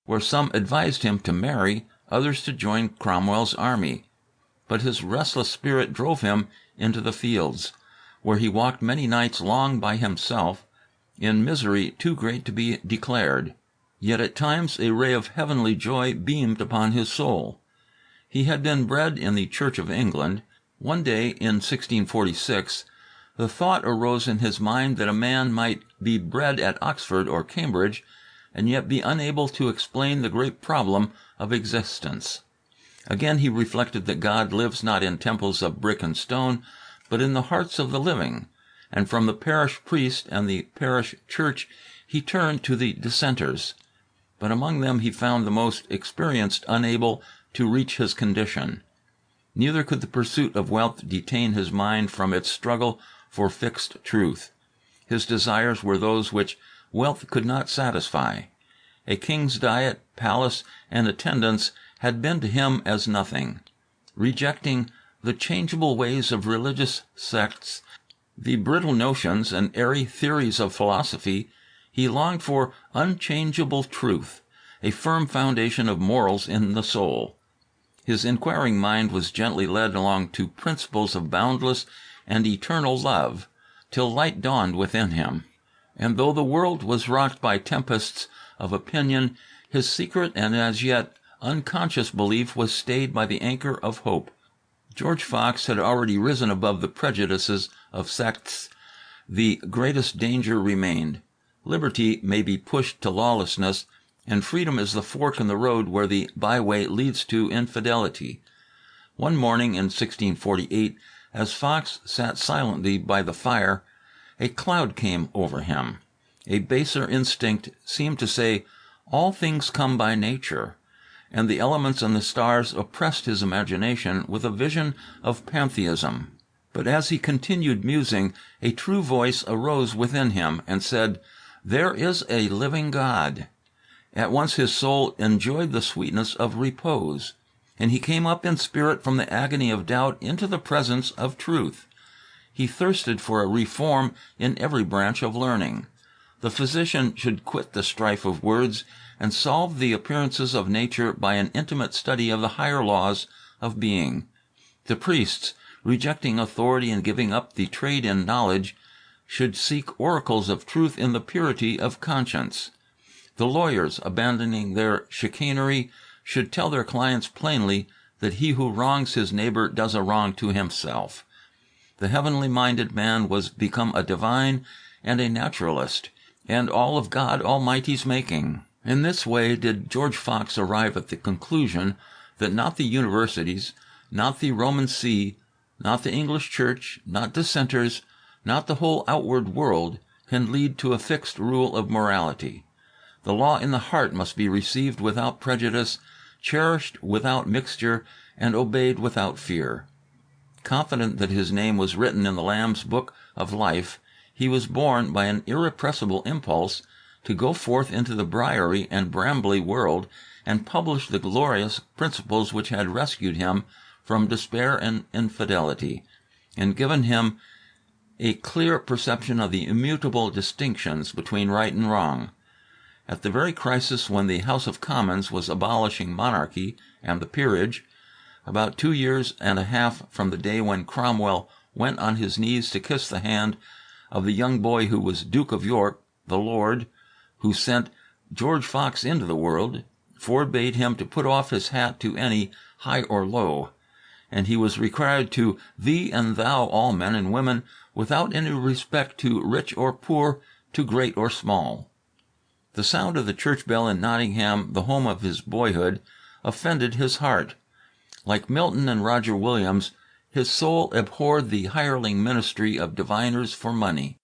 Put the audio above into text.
where some advised him to marry, others to join Cromwell's army. But his restless spirit drove him into the fields, where he walked many nights long by himself, in misery too great to be declared. Yet at times a ray of heavenly joy beamed upon his soul. He had been bred in the Church of England. One day in 1646 the thought arose in his mind that a man might be bred at Oxford or Cambridge and yet be unable to explain the great problem of existence. Again he reflected that God lives not in temples of brick and stone, but in the hearts of the living, and from the parish priest and the parish church he turned to the dissenters. But among them he found the most experienced unable to reach his condition. Neither could the pursuit of wealth detain his mind from its struggle for fixed truth. His desires were those which wealth could not satisfy. A king's diet, palace, and attendance had been to him as nothing. Rejecting the changeable ways of religious sects, the brittle notions and airy theories of philosophy, he longed for unchangeable truth, a firm foundation of morals in the soul. His inquiring mind was gently led along to principles of boundless and eternal love, till light dawned within him. And though the world was rocked by tempests of opinion, his secret and as yet unconscious belief was stayed by the anchor of hope. George Fox had already risen above the prejudices of sects. The greatest danger remained. Liberty may be pushed to lawlessness, and freedom is the fork in the road where the byway leads to infidelity. One morning in 1648, as Fox sat silently by the fire, a cloud came over him. A baser instinct seemed to say, "All things come by nature," and the elements and the stars oppressed his imagination with a vision of pantheism. But as he continued musing, a true voice arose within him and said, "There is a living God." At once his soul enjoyed the sweetness of repose, and he came up in spirit from the agony of doubt into the presence of truth. He thirsted for a reform in every branch of learning. The physician should quit the strife of words and solve the appearances of nature by an intimate study of the higher laws of being. The priests, rejecting authority and giving up the trade in knowledge, should seek oracles of truth in the purity of conscience. The lawyers, abandoning their chicanery, should tell their clients plainly that he who wrongs his neighbor does a wrong to himself. The heavenly-minded man was become a divine and a naturalist, and all of God Almighty's making. In this way did George Fox arrive at the conclusion that not the universities, not the Roman See, not the English Church, not dissenters, not the whole outward world, can lead to a fixed rule of morality. The law in the heart must be received without prejudice, cherished without mixture, and obeyed without fear. Confident that his name was written in the Lamb's book of life, he was borne by an irrepressible impulse to go forth into the briery and brambly world and publish the glorious principles which had rescued him from despair and infidelity, and given him a clear perception of the immutable distinctions between right and wrong. At the very crisis when the House of Commons was abolishing monarchy and the peerage, about 2 years and a half from the day when Cromwell went on his knees to kiss the hand of the young boy who was Duke of York, the Lord, who sent George Fox into the world, forbade him to put off his hat to any, high or low, and he was required to thee and thou all men and women, without any respect to rich or poor, to great or small. The sound of the church bell in Nottingham, the home of his boyhood, offended his heart. Like Milton and Roger Williams, his soul abhorred the hireling ministry of diviners for money.